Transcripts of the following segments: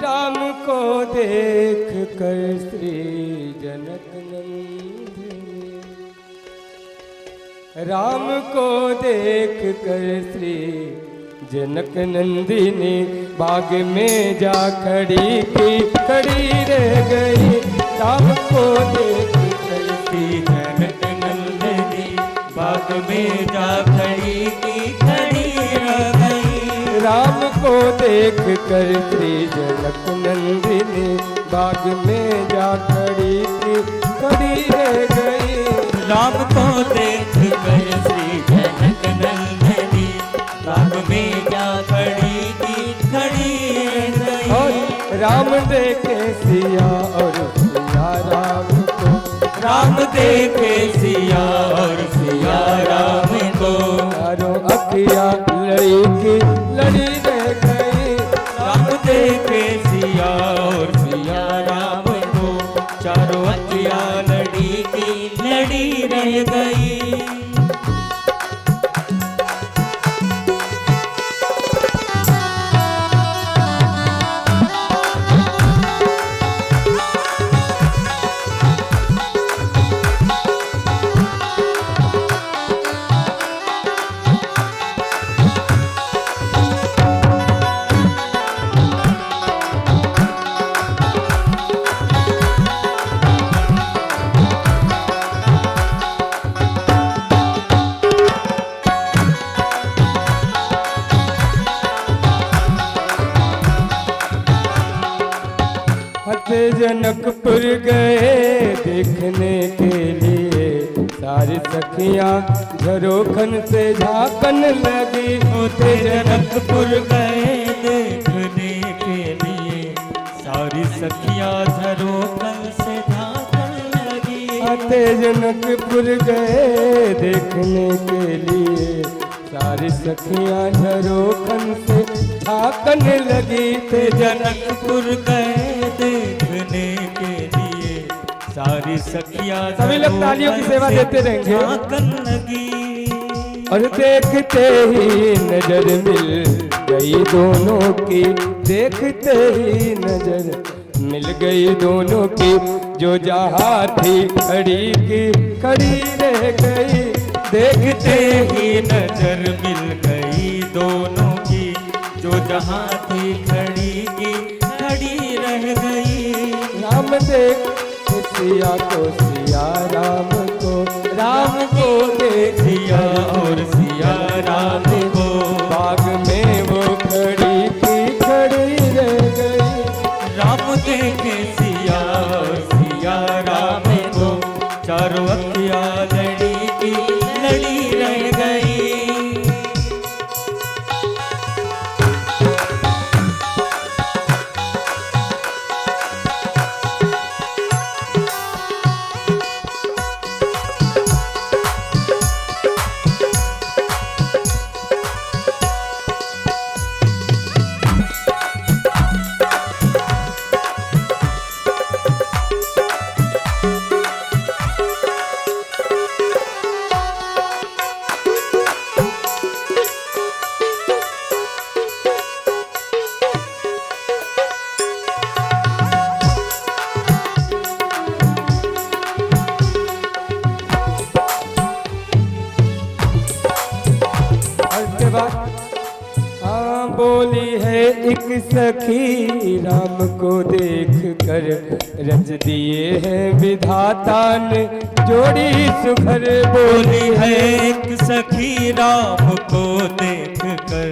राम को देख कर श्री जनक नंदिनी, राम को देख कर श्री जनक नंदिनी बाग में जा खड़ी की खड़ी रह गई। राम को देख कर श्री जनक नंदिनी बाग में जा खड़ी की खड़ी रह गई। राम को देख कर श्री जनक नंदिनी बाग में जा खड़ी की खड़ी रह गई। राम को देख कर श्री जनक नंदिनी बाग में जा खड़ी की खड़ी रह गई। और राम देखे सिया और सिया राम को, राम देखे सिया और सिया राम को। चारों अखियाँ लड़ी की लड़ी रह गई। राम देखे सिया और सिया राम को। चारों अखियाँ लड़ी की लड़ी रह गई। जनकपुर गए देखने के लिए, सारी सखियाँ झरोखन से झांकन लगी। होते जनकपुर गए देखने के लिए, सारी सखियाँ झरोखन से झांकन लगी। आते जनकपुर गए देखने के लिए, सारी सखियाँ झरोखन से झांकन लगी। ते जनकपुर गए देखने के लिए, सारी सखियाँ सभी लोग तालियों की सेवा देते रहेंगे। झांकन लगी। और देखते ही नजर मिल गई दोनों की, देखते ही नजर मिल गई दोनों की। जो जहाँ थी खड़ी की खड़ी रह गई। देखते ही नजर मिल गई दोनों की, जो जहाँ थी खड़ी की खड़ी रह गई। राम देख सिया को सिया राम को, राम को देख सिया और सिया राम को। बाग में वो खड़ी की खड़ी रह गई। राम देखे सिया और सिया राम को। चारों अखियाँ लड़ी की लड़ी रह गई। हाँ बोली है एक सखी राम को देख कर, रच दिए हैं विधाता ने जोड़ी सुघर। बोली है एक सखी राम को देख कर,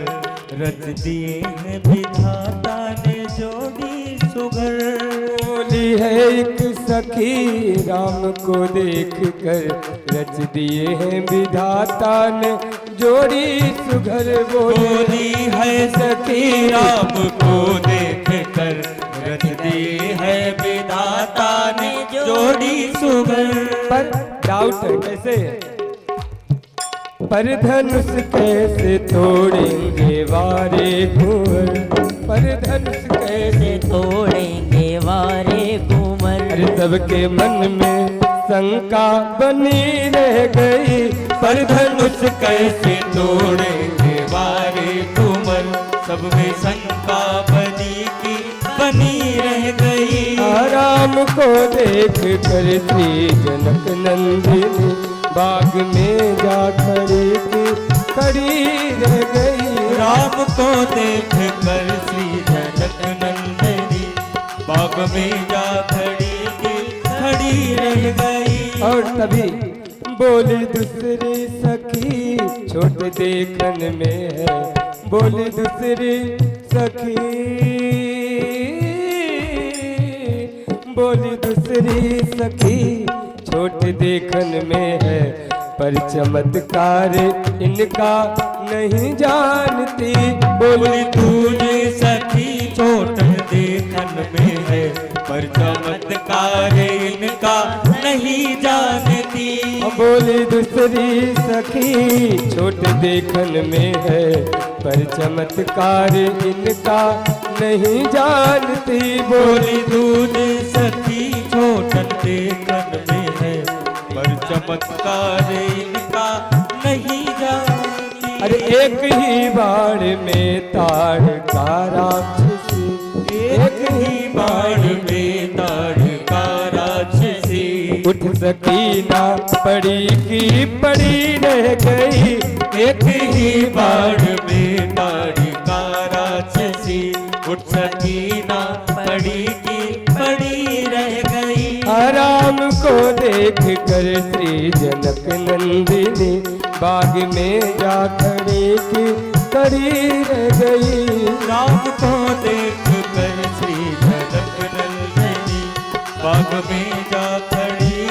रच दिए हैं विधाता ने जोड़ी सुघर। बोली है एक सखी राम को देख कर, रच दिए हैं विधाता ने जोड़ी सुघर। बोली है सखी राम को देख कर, रच दिए है विधाता ने जोड़ी सुघर। पर डाउट है कैसे? पर धनुष कैसे तोड़ेंगे वारे कुंवर, पर धनुष कैसे तोड़ेंगे वारे कुंवर। अरे सबके मन में शंका बनी रह गई। पर धनुष कैसे तोड़ेंगे वारे तुमर, सब में शंका बनी रह गई। राम को देख कर श्री जनक नंदिनी बाग में जा खड़ी रह गई। राम को देख कर श्री जनक नंदिनी बाग में जा खड़ी रह गई। और तभी बोली दूसरी सखी छोट देखन में है, बोली दूसरी सखी, बोली दूसरी सखी छोट देखन में है, पर चमत्कार इनका नहीं जानती। बोली तुझे सखी छोट देखन में है, पर चमत्कार इनका नहीं जानती। बोली दूसरी सखी छोट देखन में है, पर चमत्कार इनका नहीं जानती। बोली तुझे सखी छोट देखन में है, पर चमत्कार इनका नहीं जानती। अरे एक ही बाण में ताड़ का राक्षसी, एक ही बाण में ताड़ का राक्षसी। उठ सकी ना पड़ी की पड़ी रह गई। एक ही बाण में ताड़ का राक्षसी, उठ सकी ना पड़ी की पड़ी रह गई। राम को देख कर श्री जनक नंदिनी बाग में जा खड़ी रह गई। राम को देख कर श्री जनक नंदिनी बाग में जा खड़ी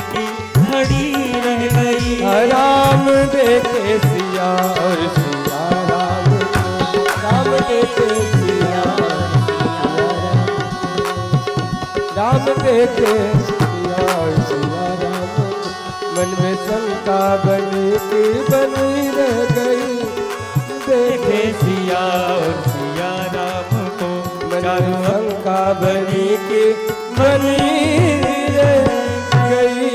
रह गई। राम देखे सिया और सिया राम को, राम देखे सिया राम देखे सिया और सिया राम को, मन में शंका बनी रह गई। देखे सिया और सिया राम को, मन में शंका बनी रह गई।